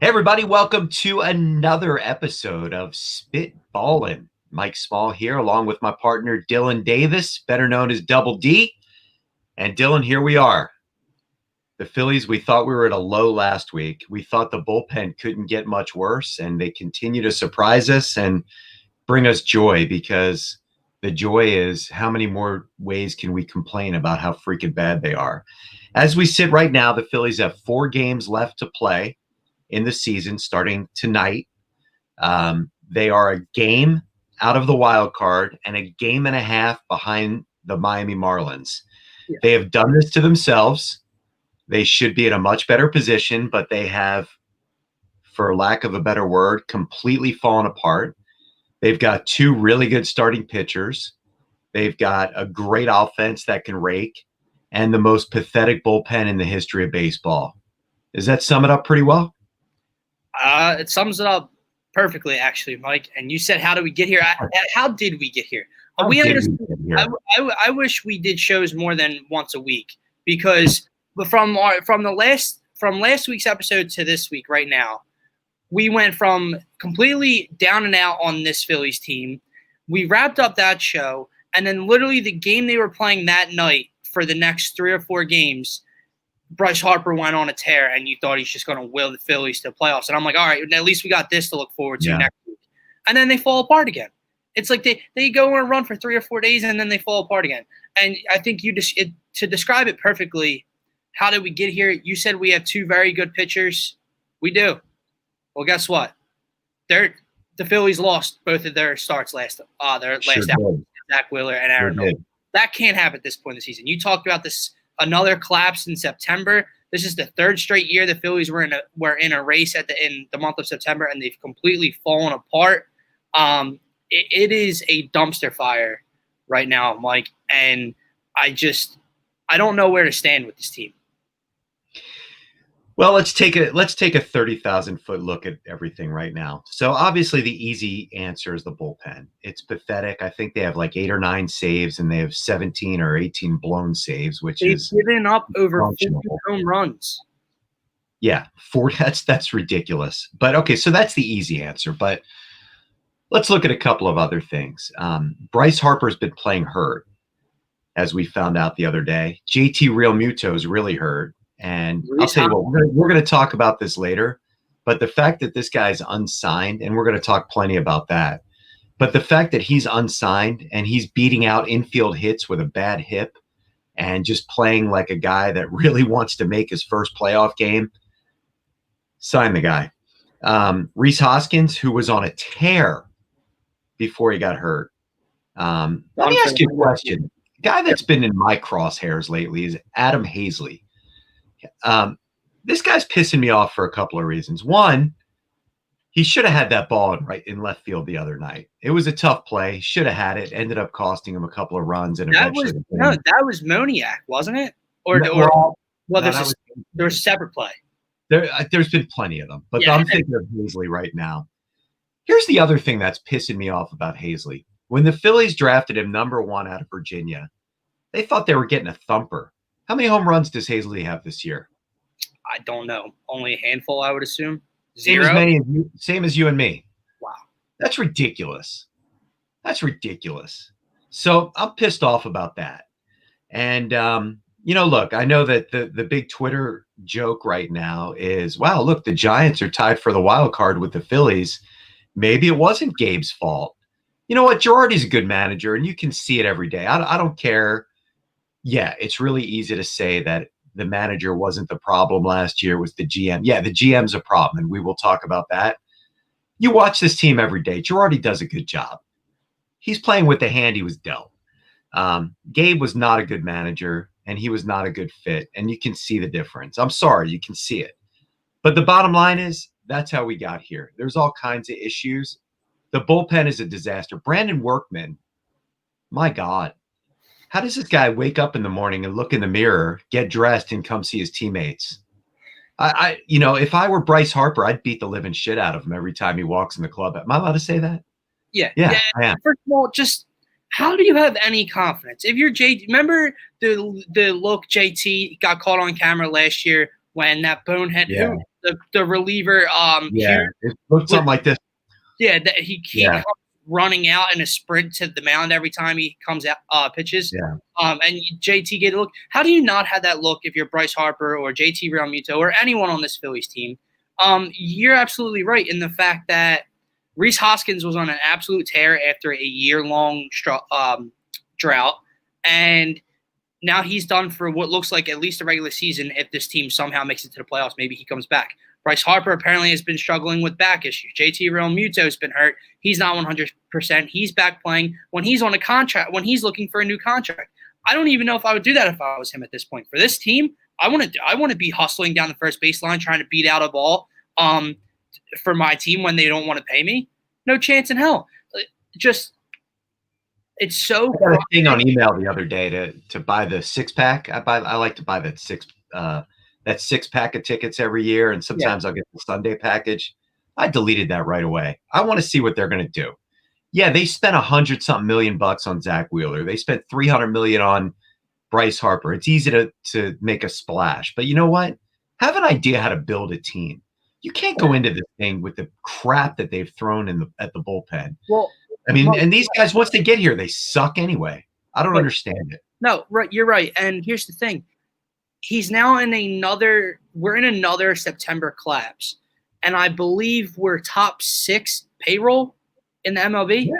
Hey everybody, welcome to another episode of Balin. Mike Small here, along with my partner Dylan Davis, better known as Double D. And Dylan, here we are. The Phillies, we thought we were at a low last week. We thought the bullpen couldn't get much worse, and they continue to surprise us and bring us joy, because the joy is how many more ways can we complain about how freaking bad they are. As we sit right now, the Phillies have 4 games left to play in the season starting tonight. They are a game out of the wild card and a game and a half behind the Miami Marlins. Yeah. They have done this to themselves. They should be in a much better position, but they have, for lack of a better word, completely fallen apart. They've got 2 really good starting pitchers. They've got a great offense that can rake, and the most pathetic bullpen in the history of baseball. Does that sum it up pretty well? It sums it up perfectly, actually, Mike. And you said, how did we get here? How did we get here? I wish we did shows more than once a week, because from last week's episode to this week right now, we went from completely down and out on this Phillies team. We wrapped up that show, and then literally the game they were playing that night for the next 3 or 4 games, Bryce Harper went on a tear, and you thought he's just going to will the Phillies to the playoffs. And I'm like, all right, at least we got this to look forward to next week. And then they fall apart again. It's like they go on a run for 3 or 4 days, and then they fall apart again. And I think to describe it perfectly, how did we get here? You said we have 2 very good pitchers. We do. Well, guess what? The Phillies lost both of their starts last out. Zach Wheeler and Aaron Nola. That can't happen at this point in the season. You talked about this. Another collapse in September. This is the 3rd straight year the Phillies were in a race in the month of September, and they've completely fallen apart. It is a dumpster fire right now, Mike, and I don't know where to stand with this team. Well, let's take a 30,000-foot look at everything right now. So obviously the easy answer is the bullpen. It's pathetic. I think they have like 8 or 9 saves, and they have 17 or 18 blown saves, which they've is given up over 40 home runs. Yeah, 40. That's ridiculous. But okay, so that's the easy answer. But let's look at a couple of other things. Bryce Harper's been playing hurt, as we found out the other day. JT Realmuto is really hurt. And I'll tell you what, we're going to talk about this later, but the fact that this guy's unsigned, and we're going to talk plenty about that, but the fact that he's unsigned and he's beating out infield hits with a bad hip and just playing like a guy that really wants to make his first playoff game, sign the guy. Rhys Hoskins, who was on a tear before he got hurt. Let me ask you a question. The guy that's been in my crosshairs lately is Adam Hazley. This guy's pissing me off for a couple of reasons. One, he should have had that ball in left field the other night. It was a tough play. Should have had it. Ended up costing him a couple of runs. And that was Moniak, wasn't it? There was a separate play. There's been plenty of them, but I'm thinking of Hazley right now. Here's the other thing that's pissing me off about Hazley. When the Phillies drafted him number 1 out of Virginia, they thought they were getting a thumper. How many home runs does Hazley have this year? I don't know. Only a handful, I would assume. 0. Same as you and me. Wow. That's ridiculous. So I'm pissed off about that. And, look, I know that the big Twitter joke right now is, wow, look, the Giants are tied for the wild card with the Phillies. Maybe it wasn't Gabe's fault. You know what? Girardi's a good manager, and you can see it every day. I don't care. Yeah, it's really easy to say that the manager wasn't the problem last year, was the GM. Yeah, the GM's a problem, and we will talk about that. You watch this team every day. Girardi does a good job. He's playing with the hand he was dealt. Gabe was not a good manager, and he was not a good fit, and you can see the difference. I'm sorry, you can see it. But the bottom line is, that's how we got here. There's all kinds of issues. The bullpen is a disaster. Brandon Workman, my God. How does this guy wake up in the morning and look in the mirror, get dressed, and come see his teammates? If I were Bryce Harper, I'd beat the living shit out of him every time he walks in the club. Am I allowed to say that? Yeah. I am. First of all, just how do you have any confidence? If you're JT, remember the look JT got caught on camera last year when that bonehead, Yeah. the reliever, Yeah, it looked something like this. Yeah, that he comes running out in a sprint to the mound every time he comes out pitches. Yeah. And JT get a look. How do you not have that look if you're Bryce Harper or JT Realmuto or anyone on this Phillies team? You're absolutely right in the fact that Rhys Hoskins was on an absolute tear after a year-long drought, and now he's done for what looks like at least a regular season. If this team somehow makes it to the playoffs, maybe he comes back. Bryce Harper apparently has been struggling with back issues. JT Realmuto has been hurt. He's not 100%. He's back playing when he's on a contract, when he's looking for a new contract. I don't even know if I would do that if I was him at this point. For this team, I want to be hustling down the first baseline trying to beat out a ball for my team when they don't want to pay me. No chance in hell. Just it's so. I got a thing on email the other day to buy the 6-pack. I like to buy that 6-pack of tickets every year, and sometimes I'll get the Sunday package. I deleted that right away. I want to see what they're going to do. Yeah, they spent $100-something million on Zach Wheeler. They spent $300 million on Bryce Harper. It's easy to make a splash, but you know what? Have an idea how to build a team. You can't go into this thing with the crap that they've thrown at the bullpen. Well, I mean, and these guys, once they get here, they suck anyway. I don't understand it. No, right, you're right. And here's the thing. He's now we're in another September collapse. And I believe we're top 6 payroll in the MLB. Yeah.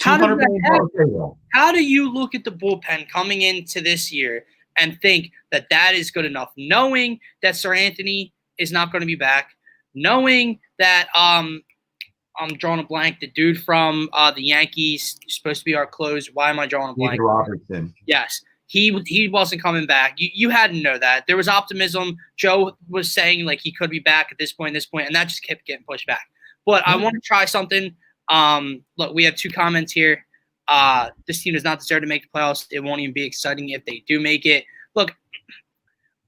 $200 million payroll. How do you look at the bullpen coming into this year and think that is good enough, knowing that Sir Anthony is not going to be back, knowing that I'm drawing a blank, the dude from the Yankees is supposed to be our close. Why am I drawing a blank? David Robertson. Yes. He wasn't coming back. You had to know that. There was optimism. Joe was saying like he could be back at this point, and that just kept getting pushed back. But I want to try something. Look, we have 2 comments here. This team does not deserve to make the playoffs. It won't even be exciting if they do make it. Look.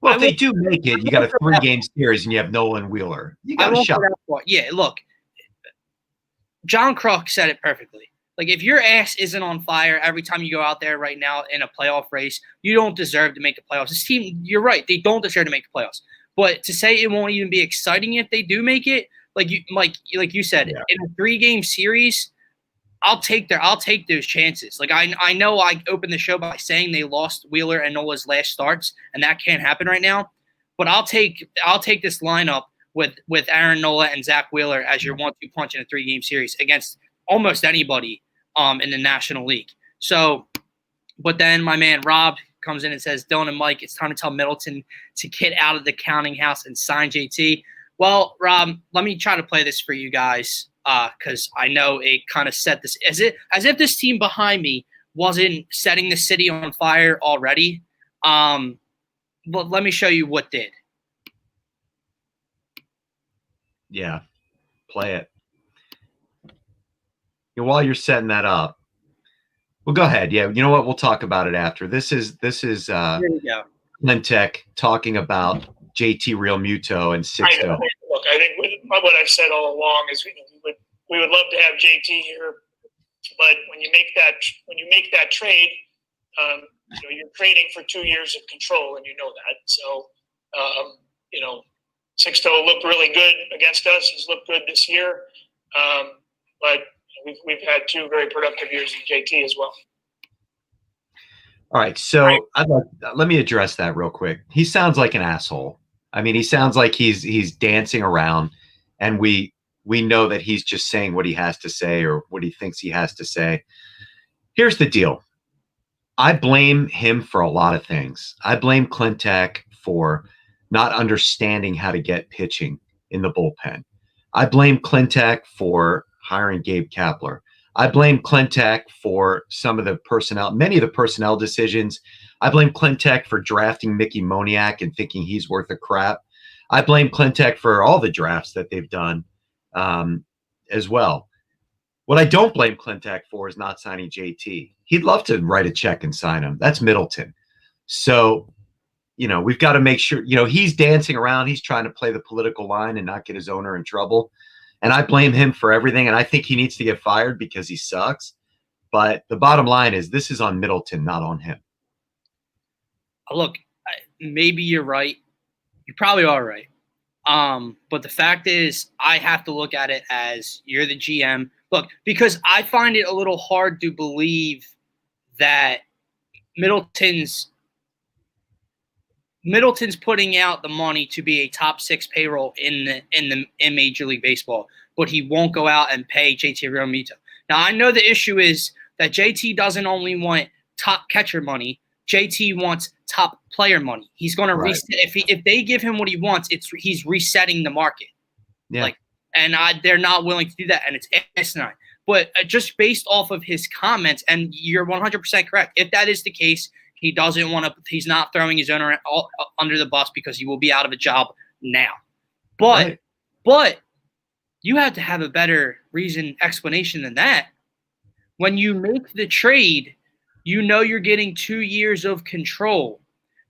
Well, if they do make it, you got a 3-game series and you have Nolan Wheeler. You got a shot. Yeah, look. John Kruk said it perfectly. Like, if your ass isn't on fire every time you go out there right now in a playoff race, you don't deserve to make the playoffs. This team, you're right, they don't deserve to make the playoffs. But to say it won't even be exciting if they do make it, like you said, in a 3-game series, I'll take those chances. Like I know I opened the show by saying they lost Wheeler and Nola's last starts, and that can't happen right now. But I'll take this lineup with Aaron Nola and Zach Wheeler as your 1-2 punch in a 3-game series against almost anybody in the National League. So, but then my man Rob comes in and says, Dylan and Mike, it's time to tell Middleton to get out of the counting house and sign JT. Well, Rob, let me try to play this for you guys because I know it kind of set this as if this team behind me wasn't setting the city on fire already. But let me show you what did. Yeah, play it. And while you're setting that up, well, go ahead. Yeah, you know what? We'll talk about it after. This is Lintech talking about JT Realmuto and Sixto. Look, I think what I've said all along is we would love to have JT here, but when you make that trade, you're trading for 2 years of control, and you know that. So, Sixto looked really good against us. He's looked good this year, but we've had 2 very productive years in JT as well. All right, so let me address that real quick. He sounds like an asshole. I mean, he sounds like he's dancing around, and we know that he's just saying what he has to say or what he thinks he has to say. Here's the deal. I blame him for a lot of things. I blame Clintack for not understanding how to get pitching in the bullpen. I blame Clintack for hiring Gabe Kapler. I blame Clintack for many of the personnel decisions. I blame Clintack for drafting Mickey Moniak and thinking he's worth a crap. I blame Clintack for all the drafts that they've done as well. What I don't blame Clintack for is not signing JT. He'd love to write a check and sign him. That's Middleton. So, we've got to make sure, he's dancing around. He's trying to play the political line and not get his owner in trouble. And I blame him for everything. And I think he needs to get fired because he sucks. But the bottom line is this is on Middleton, not on him. Look, maybe you're right. You probably are right. But the fact is, I have to look at it as you're the GM. Look, because I find it a little hard to believe that Middleton's putting out the money to be a top 6 payroll in Major League Baseball, but he won't go out and pay JT Realmuto. Now I know the issue is that JT doesn't only want top catcher money. JT wants top player money. He's going to reset if they give him what he wants. He's resetting the market. Yeah. They're not willing to do that, and it's asinine. But just based off of his comments, and you're 100% correct. If that is the case, he doesn't want to. He's not throwing his owner under the bus because he will be out of a job now. But you have to have a better explanation than that. When you make the trade, you know you're getting 2 years of control.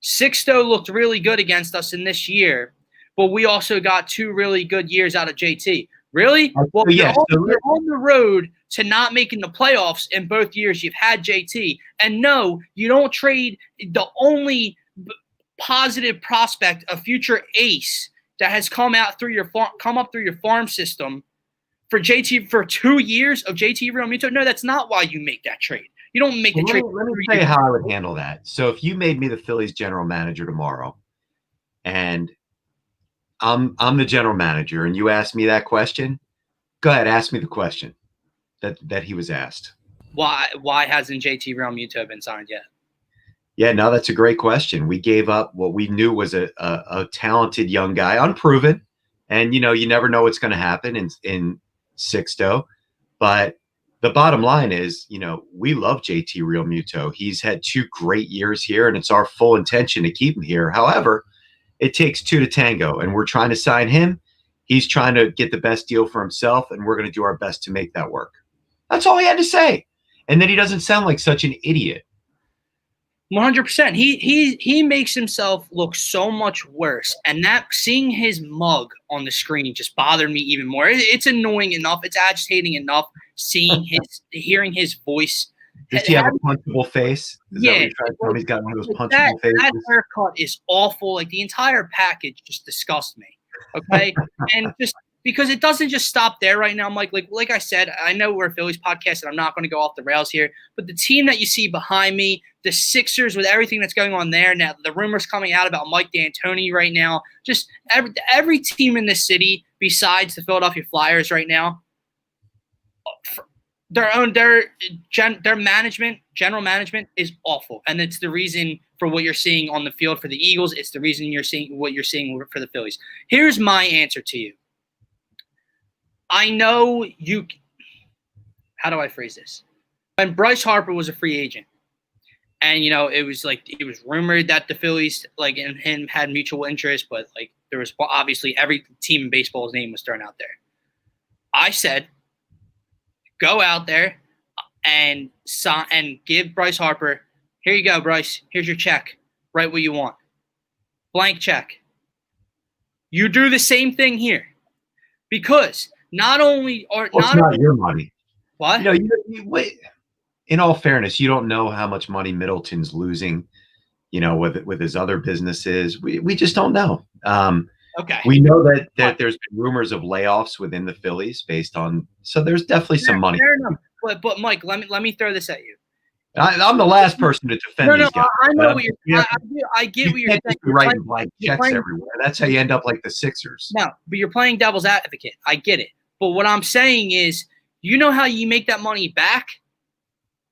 Sixto looked really good against us in this year, but we also got 2 really good years out of JT. Really? Well, you're on the road to not making the playoffs in both years. You've had JT. And no, you don't trade the only positive prospect, a future ace that has come up through your farm system for JT for 2 years of JT Realmuto. No, that's not why you make that trade. You don't make the trade. Let me tell you how I would handle that. So if you made me the Phillies general manager tomorrow, and I'm the general manager, and you asked me that question, go ahead, ask me the question that he was asked. Why hasn't JT Realmuto been signed yet? Yeah, no, that's a great question. We gave up what we knew was a talented young guy, unproven, and you never know what's going to happen in Sixto, but the bottom line is, we love JT Realmuto. He's had 2 great years here, and it's our full intention to keep him here. However, it takes 2 to tango, and we're trying to sign him. He's trying to get the best deal for himself, and we're going to do our best to make that work. That's all he had to say. And then he doesn't sound like such an idiot. 100%. He makes himself look so much worse, and that seeing his mug on the screen just bothered me even more. It's annoying enough. It's agitating enough hearing his voice. Does he have a punchable face? Yeah, he's got one of those punchable faces. That haircut is awful. Like the entire package just disgusts me. Okay, and just because it doesn't just stop there right now, Mike. Like I said, I know we're a Phillies podcast, and I'm not going to go off the rails here. But the team that you see behind me, the Sixers, with everything that's going on there now, the rumors coming out about Mike D'Antoni right now, just every team in this city besides the Philadelphia Flyers right now, their general management is awful, and it's the reason for what you're seeing on the field for the Eagles. It's the reason you're seeing what you're seeing for the Phillies. Here's my answer to you. I know you – how do I phrase this? When Bryce Harper was a free agent, and, it was rumored that the Phillies, and him had mutual interest, but, there was obviously every team in baseball's name was thrown out there. I said, go out there and give Bryce Harper, here you go, Bryce, here's your check. Write what you want. Blank check. You do the same thing here. Because – it's not your money. What? In all fairness, you don't know how much money Middleton's losing, with his other businesses. We just don't know. Okay. We know that there's been rumors of layoffs within the Phillies so there's definitely some money. Fair enough. But Mike, let me throw this at you. I'm the last person to defend these guys. I know what you're. I get what you're saying. You're writing blank checks everywhere. That's how you end up like the Sixers. No, but you're playing devil's advocate. I get it. But what I'm saying is, you know how you make that money back?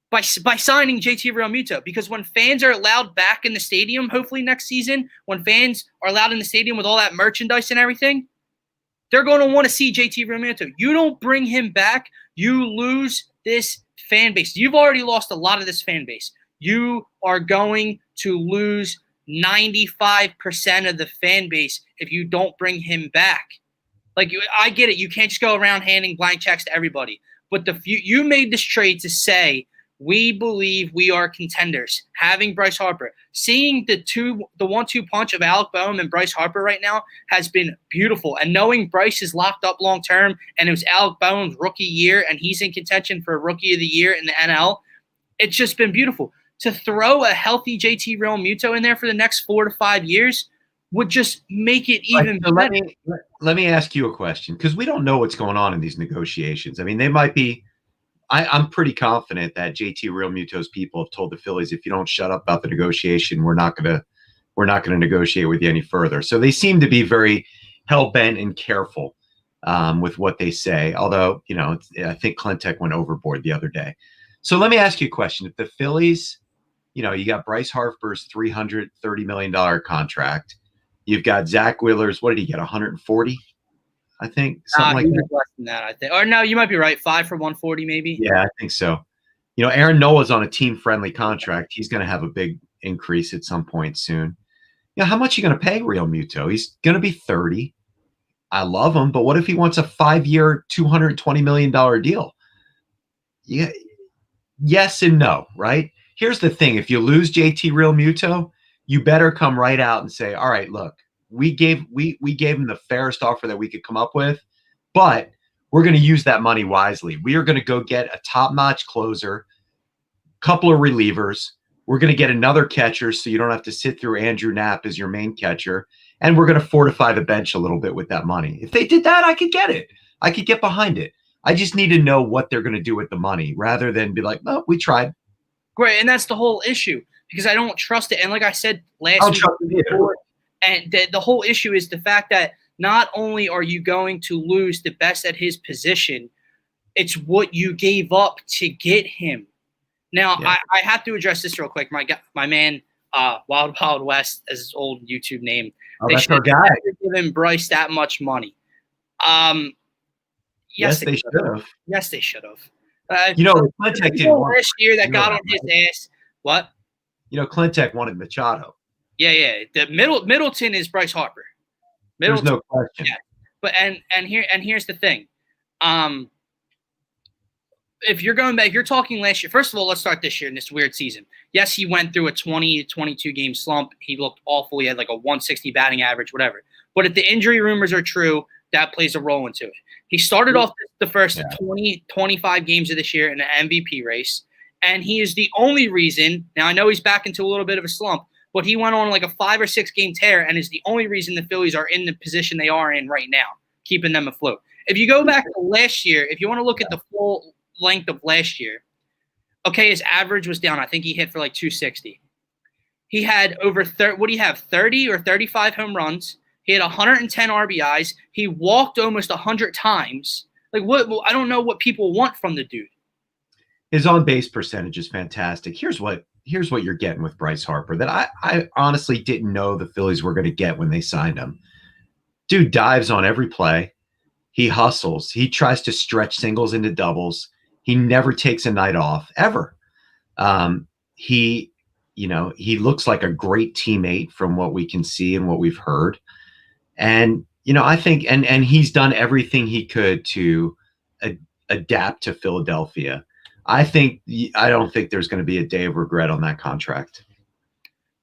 By signing JT Realmuto. Because when fans are allowed back in the stadium, hopefully next season, when fans are allowed in the stadium with all that merchandise and everything, they're going to want to see JT Realmuto. You don't bring him back, you lose this fan base. You've already lost a lot of this fan base. You are going to lose 95% of the fan base if you don't bring him back. I get it. You can't just go around handing blank checks to everybody. But you made this trade to say, we believe we are contenders. Having Bryce Harper, seeing the 1-2 punch of Alec Bowman and Bryce Harper right now has been beautiful. And knowing Bryce is locked up long term, and it was Alec Bowman's rookie year, and he's in contention for Rookie of the Year in the NL, it's just been beautiful. To throw a healthy JT Realmuto in there for the next 4 to 5 years, would just make it even so better. let me ask you a question, because we don't know what's going on in these negotiations. I mean, they might be. I'm pretty confident that JT Realmuto's people have told the Phillies, if you don't shut up about the negotiation, we're not gonna negotiate with you any further. So they seem to be very hell bent and careful with what they say. Although, I think Clintek went overboard the other day. So let me ask you a question: if the Phillies, you got Bryce Harper's $330 million contract, you've got Zach Wheeler's, what did he get? 140, I think, something like that. Less than that, I think. Or no, you might be right. 5 for 140, maybe. Yeah, I think so. Aaron Nola's on a team-friendly contract. He's going to have a big increase at some point soon. How much are you going to pay Realmuto? He's going to be 30. I love him, but what if he wants a 5-year, $220 million deal? Yeah, yes and no, right? Here's the thing. If you lose JT Realmuto, you better come right out and say, all right, look, we gave him the fairest offer that we could come up with, but we're going to use that money wisely. We are going to go get a top-notch closer, couple of relievers. We're going to get another catcher so you don't have to sit through Andrew Knapp as your main catcher, and we're going to fortify the bench a little bit with that money. If they did that, I could get it. I could get behind it. I just need to know what they're going to do with the money rather than be like, oh, we tried. Great, and that's the whole issue because I don't trust it. And like I said last week, and the whole issue is the fact that not only are you going to lose the best at his position, it's what you gave up to get him. Now, yeah. I have to address this real quick. My man, Wild West, as his old YouTube name. Oh, that's our guy. Given Bryce that much money. Yes, they should have. Yes, they should have. Clintek didn't want last year that got on his ass. What? Clintek wanted Machado. Yeah. The Middleton is Bryce Harper. There's no question. Yeah. But here's the thing. If you're going back, if you're talking last year, first of all, let's start this year in this weird season. Yes, he went through a 20 to 22 game slump. He looked awful. He had like a 160 batting average, whatever. But if the injury rumors are true, that plays a role into it. He started off the first 20, 25 games of this year in an MVP race, and he is the only reason. Now, I know he's back into a little bit of a slump, but he went on like a 5 or 6 game tear and is the only reason the Phillies are in the position they are in right now, keeping them afloat. If you go back to last year, if you want to look at the full length of last year, okay, his average was down. I think he hit for like 260. He had over 30 or 35 home runs. He had 110 RBIs. He walked almost 100 times. Like what? I don't know what people want from the dude. His on-base percentage is fantastic. Here's what you're getting with Bryce Harper that I honestly didn't know the Phillies were going to get when they signed him. Dude dives on every play. He hustles. He tries to stretch singles into doubles. He never takes a night off ever. He looks like a great teammate from what we can see and what we've heard. And, I think, and he's done everything he could to adapt to Philadelphia. I don't think there's going to be a day of regret on that contract.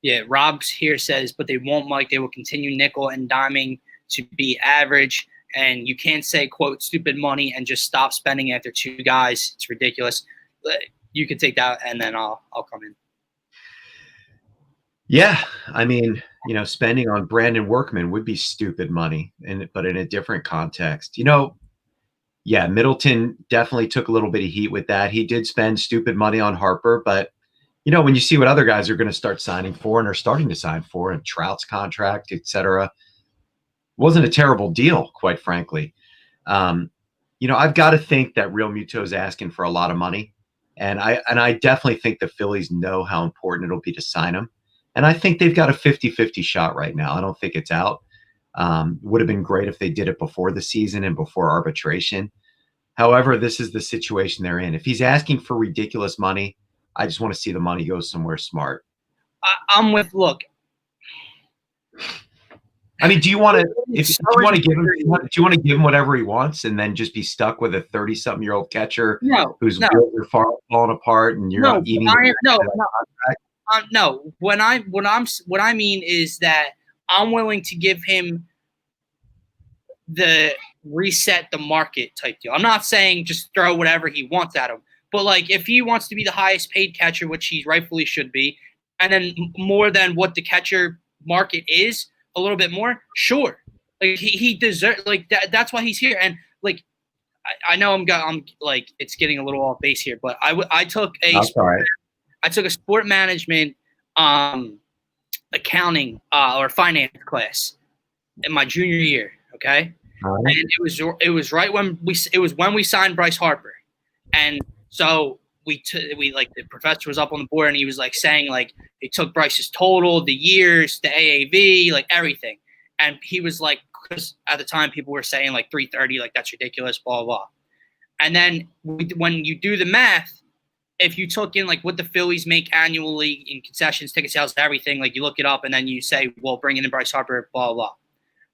Yeah. Rob's here says, but they won't, Mike. They will continue nickel and diming to be average. And you can't say, quote, stupid money and just stop spending after 2 guys. It's ridiculous. You could take that and then I'll come in. Yeah. I mean, spending on Brandon Workman would be stupid money, but in a different context. Yeah, Middleton definitely took a little bit of heat with that. He did spend stupid money on Harper, but, when you see what other guys are going to start signing for and are starting to sign for, and Trout's contract, et cetera, wasn't a terrible deal, quite frankly. I've got to think that Realmuto is asking for a lot of money, and I definitely think the Phillies know how important it'll be to sign him. And I think they've got a 50-50 shot right now. I don't think it's out. Would have been great if they did it before the season and before arbitration. However, this is the situation they're in. If he's asking for ridiculous money, I just want to see the money go somewhere smart. I'm with, look. I mean, do you want to give him whatever he wants and then just be stuck with a 30-something-year-old catcher whose wheels are falling apart and you're not eating? No. What I mean is that I'm willing to give him the reset the market type deal. I'm not saying just throw whatever he wants at him, but like if he wants to be the highest paid catcher, which he rightfully should be, and then more than what the catcher market is, a little bit more, sure. Like he deserves like that. That's why he's here. And like I know I'm like it's getting a little off base here, but I took a sport management accounting or finance class in my junior year. Okay, and it was right when we signed Bryce Harper, and so we like the professor was up on the board and he was like saying like he took Bryce's total, the years, the AAV, like everything, and he was like, because at the time people were saying like 330, like that's ridiculous, blah blah. And then when you do the math, if you took in like what the Phillies make annually in concessions, ticket sales, everything, like you look it up and then you say, well, bringing in Bryce Harper, blah blah,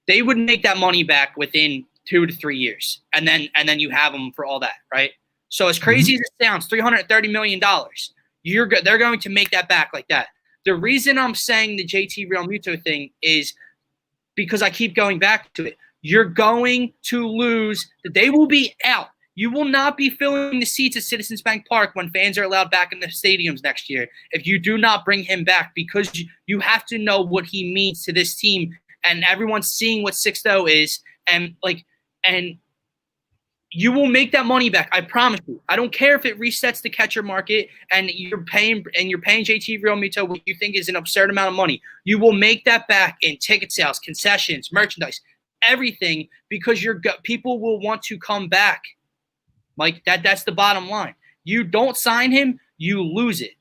they would make that money back within 2 to 3 years, and then you have them for all that, right? So as crazy as it sounds, $330 million, they're going to make that back like that. The reason I'm saying the JT Realmuto thing is because I keep going back to it. You're going to lose. They will be out. You will not be filling the seats at Citizens Bank Park when fans are allowed back in the stadiums next year if you do not bring him back, because you have to know what he means to this team, and everyone's seeing what 6-0 is, and you will make that money back. I promise you. I don't care if it resets the catcher market and you're paying JT Realmuto what you think is an absurd amount of money. You will make that back in ticket sales, concessions, merchandise, everything, because people will want to come back. Like that's the bottom line. You don't sign him, you lose it.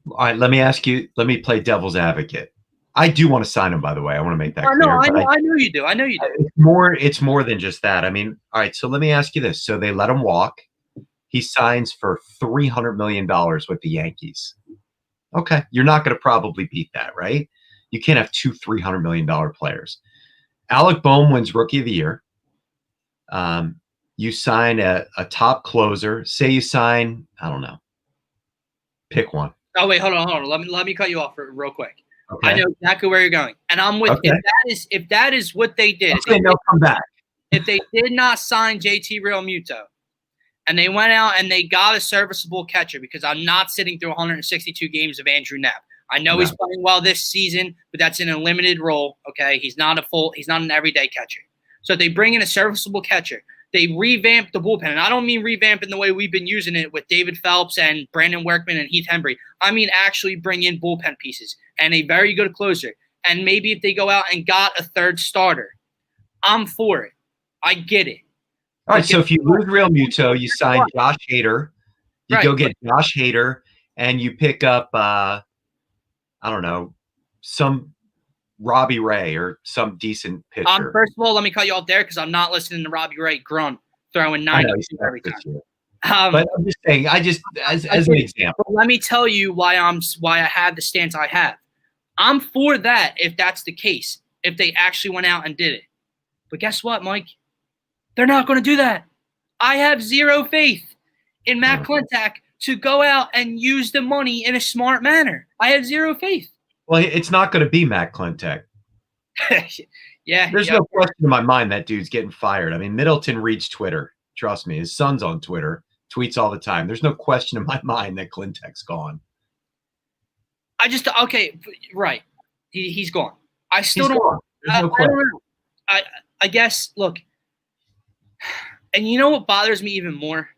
All right, let me play devil's advocate. I do want to sign him, by the way. I want to make that clear. I know you do. It's more than just that. I mean, all right, so let me ask you this. So they let him walk. He signs for $300 million with the Yankees. Okay, you're not going to probably beat that, right? You can't have two $300 million players. Alec Bowman wins Rookie of the Year. You sign a top closer. Say you sign, I don't know, pick one. Oh, wait, hold on. Let me cut you off real quick. Okay. I know exactly where you're going, and I'm with. Okay. If that is what they did, they'll come back. If they did not sign JT Realmuto, and they went out and they got a serviceable catcher, because I'm not sitting through 162 games of Andrew Knapp. I know he's playing well this season, but that's in a limited role. Okay, he's not an everyday catcher. So they bring in a serviceable catcher. They revamp the bullpen. And I don't mean revamp in the way we've been using it with David Phelps and Brandon Workman and Heath Hembry. I mean actually bring in bullpen pieces and a very good closer. And maybe if they go out and got a third starter, I'm for it. I get it. All right, so if you lose Realmuto, you sign Josh Hader. You go get Josh Hader, and you pick up, I don't know, some Robbie Ray or some decent pitcher. First of all, let me cut you off there because I'm not listening to Robbie Ray grunt throwing 90 every time. But I'm just saying, as an example. Let me tell you why I have the stance I have. I'm for that if that's the case, if they actually went out and did it. But guess what, Mike? They're not going to do that. I have zero faith in Matt Klentak to go out and use the money in a smart manner. I have zero faith. Well, it's not going to be Matt Klentak. Yeah. There's no question in my mind that dude's getting fired. I mean, Middleton reads Twitter. Trust me. His son's on Twitter, tweets all the time. There's no question in my mind that Klentak's gone. Right. He's gone. I still don't. Gone. There's no question. I don't know. I guess, look, and you know what bothers me even more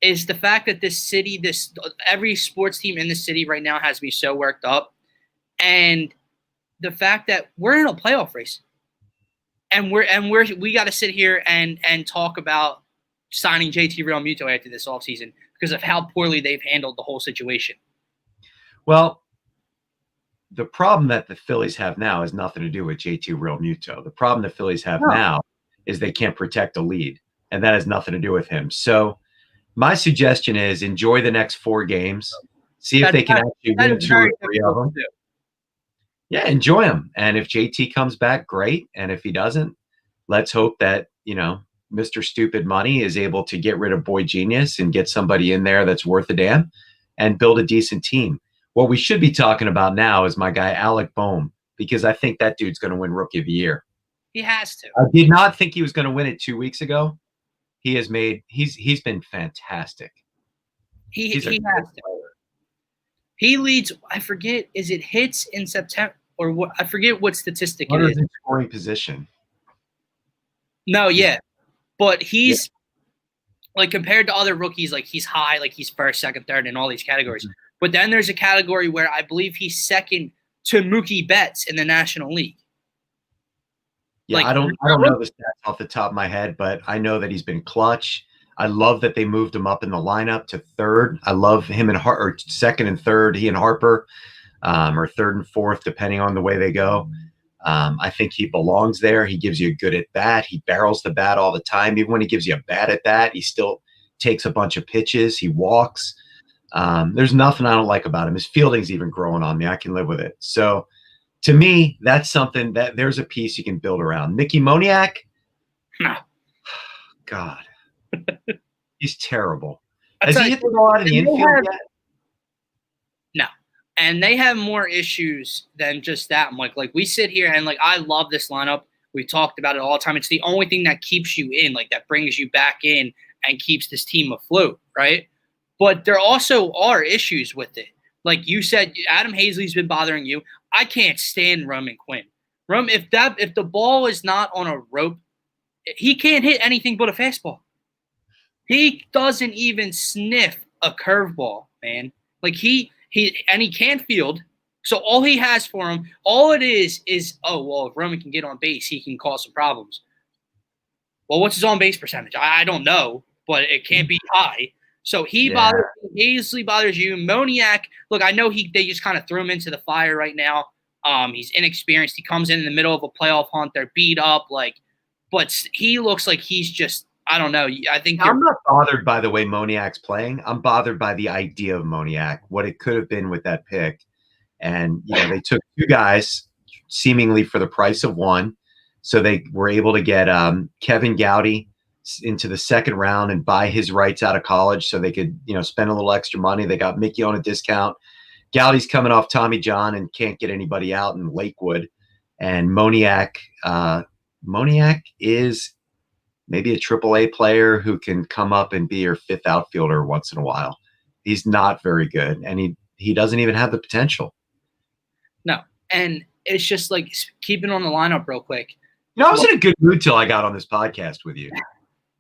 is the fact that this city, every sports team in the city right now has me so worked up. And the fact that we're in a playoff race, and we got to sit here and talk about signing JT Realmuto after this offseason because of how poorly they've handled the whole situation. Well, the problem that the Phillies have now has nothing to do with JT Realmuto. The problem the Phillies have now is they can't protect a lead, and that has nothing to do with him. So my suggestion is enjoy the next 4 games, see if they can actually win 2 or 3 of them. Yeah, enjoy them. And if JT comes back, great. And if he doesn't, let's hope that, Mr. Stupid Money is able to get rid of Boy Genius and get somebody in there that's worth a damn and build a decent team. What we should be talking about now is my guy, Alec Bowman, because I think that dude's going to win Rookie of the Year. He has to. I did not think he was going to win it 2 weeks ago. He's been fantastic. He has to. He leads, I forget, is it hits in September? or what? I forget what statistic it Runners is. in scoring position. No, yeah, but he's like compared to other rookies, like he's high, like he's first, second, third in all these categories. Mm-hmm. But then there's a category where I believe he's second to Mookie Betts in the National League. Yeah, Like, I don't know the stats off the top of my head, but I know that he's been clutch. I love that they moved him up in the lineup to third. I love him and or second and third, he and Harper, or third and fourth, depending on the way they go. I think he belongs there. He gives you a good at bat. He barrels the bat all the time. Even when he gives you a bad at bat, he still takes a bunch of pitches. He walks. There's nothing I don't like about him. His fielding's even growing on me. I can live with it. So to me, that's something that there's a piece you can build around. Mickey Moniak, no. God, he's terrible. Has he hit the ball out of the infield yet? No. And they have more issues than just that. Like we sit here and like I love this lineup. We talked about it all the time. It's the only thing that keeps you in, like that brings you back in and keeps this team afloat, right? But there also are issues with it. Like you said, Adam Hazley's been bothering you. I can't stand Roman Quinn. If the ball is not on a rope, he can't hit anything but a fastball. He doesn't even sniff a curveball, man. Like he can't field. So all he has for him, all it is, oh, well, if Roman can get on base, he can cause some problems. Well, what's his on-base percentage? I don't know, but it can't be high. So he bothers you. Hazley bothers you. Moniak, look, I know they just kind of threw him into the fire right now. He's inexperienced. He comes in the middle of a playoff hunt. They're beat up, but he looks like he's just, I don't know. I think I'm not bothered by the way Moniak's playing. I'm bothered by the idea of Moniak, what it could have been with that pick. And, they took two guys seemingly for the price of one. So they were able to get Kevin Gowdy into the second round and buy his rights out of college so they could, spend a little extra money. They got Mickey on a discount. Gowdy's coming off Tommy John and can't get anybody out in Lakewood. And Moniak is maybe a AAA player who can come up and be your fifth outfielder once in a while. He's not very good, and he doesn't even have the potential. No. And it's just like keeping on the lineup real quick. I was in a good mood till I got on this podcast with you.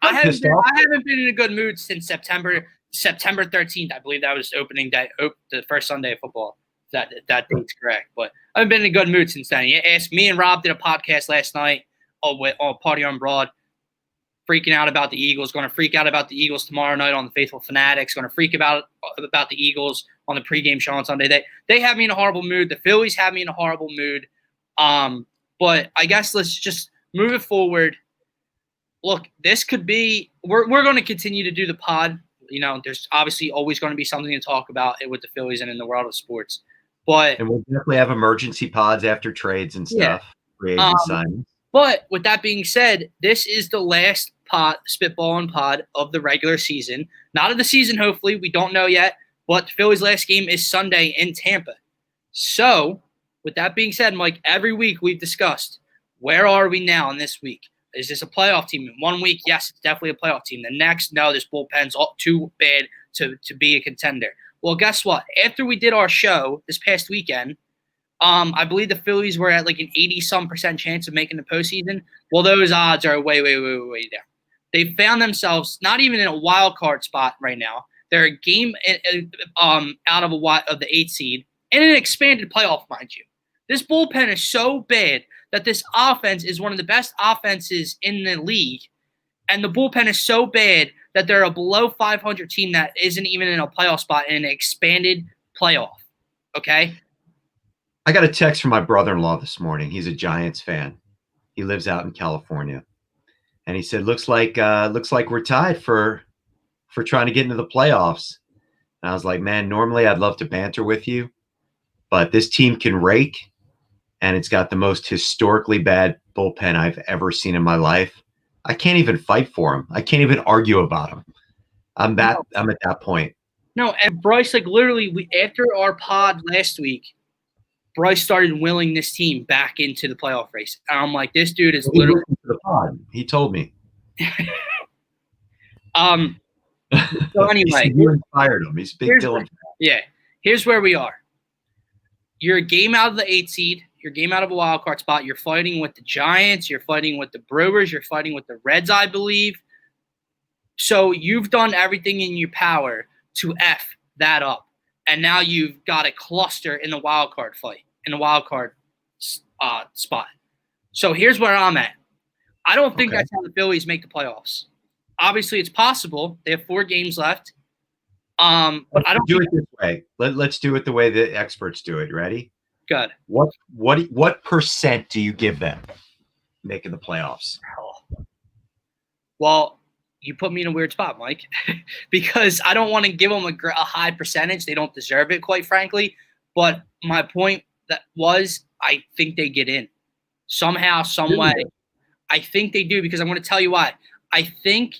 I haven't been in a good mood since September 13th. I believe that was opening day, the first Sunday of football. That date's correct. But I haven't been in a good mood since then. You asked me and Rob did a podcast last night on Party on Broad, freaking out about the Eagles. Going to freak out about the Eagles tomorrow night on the Faithful Fanatics. Going to freak about the Eagles on the pregame show on Sunday. They have me in a horrible mood. The Phillies have me in a horrible mood. But I guess let's just move it forward. Look, this could be we're going to continue to do the pod. There's obviously always going to be something to talk about with the Phillies and in the world of sports. And we'll definitely have emergency pods after trades and stuff. Free agent signings. But with that being said, this is the last spitball and pod of the regular season. Not of the season, hopefully. We don't know yet. But the Phillies' last game is Sunday in Tampa. So, with that being said, Mike, every week we've discussed, where are we now in this week? Is this a playoff team? In 1 week, yes, it's definitely a playoff team. The next, no, this bullpen's too bad to be a contender. Well, guess what? After we did our show this past weekend, I believe the Phillies were at like an 80-some% chance of making the postseason. Well, those odds are way, way, way, way down. They found themselves not even in a wild card spot right now. They're a game out of the 8th seed in an expanded playoff, mind you. This bullpen is so bad that this offense is one of the best offenses in the league, and the bullpen is so bad that they're a below 500 team that isn't even in a playoff spot in an expanded playoff. Okay? I got a text from my brother-in-law this morning. He's a Giants fan. He lives out in California. And he said, looks like we're tied for trying to get into the playoffs. And I was like, man, normally I'd love to banter with you, but this team can rake, and it's got the most historically bad bullpen I've ever seen in my life. I can't even fight for him. I can't even argue about him. I'm at that point. No, and Bryce, like literally, after our pod last week, Bryce started willing this team back into the playoff race. And I'm like, this dude is literally to the pod. He told me. So anyway, you inspired him. He's big Dylan. Yeah, here's where we are. You're a game out of the 8th seed. your game out of a wild card spot. You're fighting with the Giants. You're fighting with the Brewers. You're fighting with the Reds, I believe. So you've done everything in your power to F that up. And now you've got a cluster in the wild card fight, in the wild card spot. So here's where I'm at. I don't think that's how the Phillies make the playoffs. Obviously, it's possible. They have 4 games left. But I don't do it this way. Let's do it the way the experts do it. Ready? Good. What percent do you give them making the playoffs? Well, you put me in a weird spot, Mike, because I don't want to give them a high percentage. They don't deserve it, quite frankly. But my point I think they get in somehow, some way. I think they do, because I'm going to tell you why. I think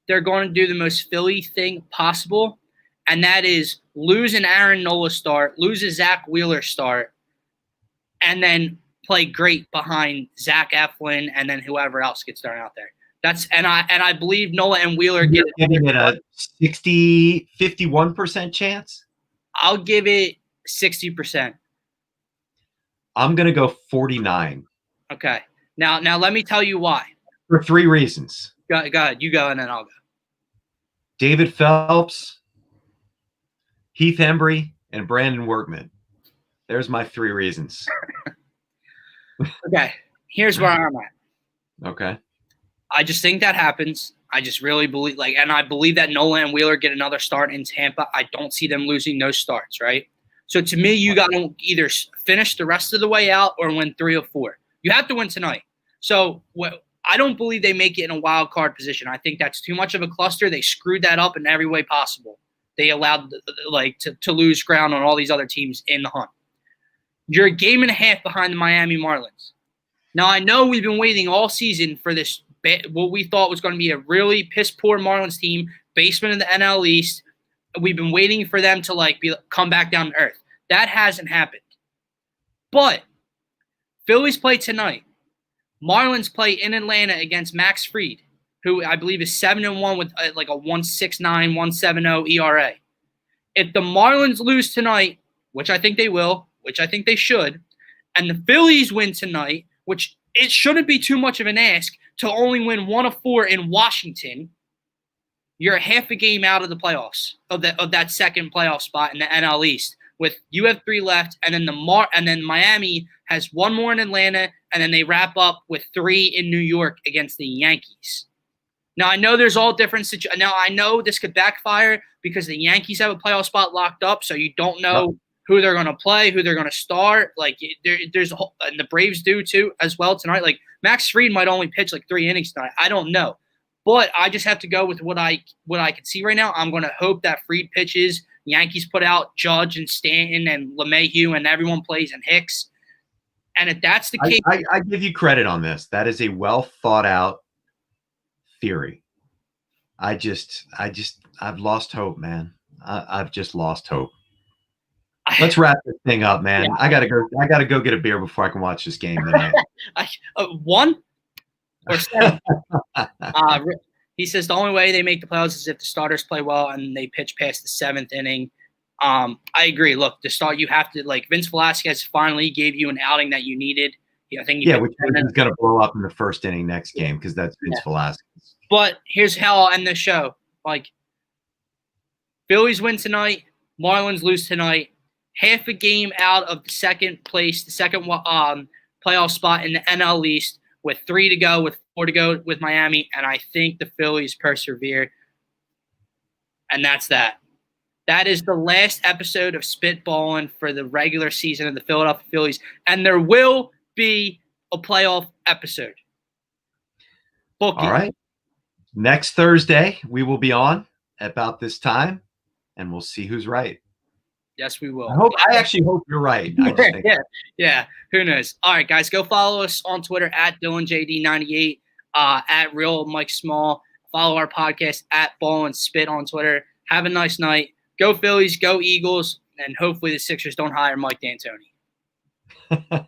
they're going to do the most Philly thing possible, and that is lose an Aaron Nola start, lose a Zach Wheeler start, and then play great behind Zach Eflin and then whoever else gets thrown out there. I believe Nola and Wheeler get it a 51% chance. I'll give it 60%. I'm gonna go 49. Okay. Now let me tell you why. For 3 reasons. Go ahead. You go, and then I'll go. David Phelps, Heath Embry, and Brandon Workman. There's my 3 reasons. Okay. Here's where I'm at. Okay. I just think that happens. I just really believe, and I believe that Nola and Wheeler get another start in Tampa. I don't see them losing those starts, right? So to me, you got to either finish the rest of the way out or win 3 or 4. You have to win tonight. So I don't believe they make it in a wild card position. I think that's too much of a cluster. They screwed that up in every way possible. They allowed to lose ground on all these other teams in the hunt. You're a game and a half behind the Miami Marlins. Now, I know we've been waiting all season for this, what we thought was going to be a really piss-poor Marlins team, basement of the NL East. We've been waiting for them to come back down to earth. That hasn't happened. But Phillies play tonight. Marlins play in Atlanta against Max Fried, who I believe is 7-1 with a 1.69, 1.70 ERA. If the Marlins lose tonight, which I think they will, which I think they should, and the Phillies win tonight, which it shouldn't be too much of an ask to only win 1 of 4 in Washington, you're half a game out of the playoffs, of that second playoff spot in the NL East. You have 3 left, and then Miami has 1 more in Atlanta, and then they wrap up with 3 in New York against the Yankees. Now, I know there's all different situations. Now, I know this could backfire because the Yankees have a playoff spot locked up, so you don't know who they're going to play, who they're going to start. There's and the Braves do too as well tonight. Max Fried might only pitch 3 innings tonight. I don't know, but I just have to go with what I can see right now. I'm going to hope that Fried pitches. Yankees put out Judge and Stanton and LeMahieu, and everyone plays in Hicks. And if that's the case, I give you credit on this. That is a well thought out theory. I've lost hope, man. I've just lost hope. Let's wrap this thing up, man. Yeah. I gotta go get a beer before I can watch this game tonight. 1 or 7. He says the only way they make the playoffs is if the starters play well and they pitch past the 7th inning. I agree. Look, to start, you have to Vince Velasquez finally gave you an outing that you needed. I think which is going to blow up in the first inning next game because that's Vince Velasquez. But here's how I'll end the show. Phillies win tonight, Marlins lose tonight. Half a game out of the second playoff spot in the NL East with 3 to go, with 4 to go with Miami, and I think the Phillies persevere. And that's that. That is the last episode of Spitballing for the regular season of the Philadelphia Phillies, and there will be a playoff episode. All right. Next Thursday, we will be on about this time, and we'll see who's right. Yes, we will. I actually hope you're right. Yeah. Who knows? All right, guys, go follow us on Twitter at DylanJD98, at Real Mike Small. Follow our podcast at Ball and Spit on Twitter. Have a nice night. Go Phillies, go Eagles, and hopefully the Sixers don't hire Mike D'Antoni.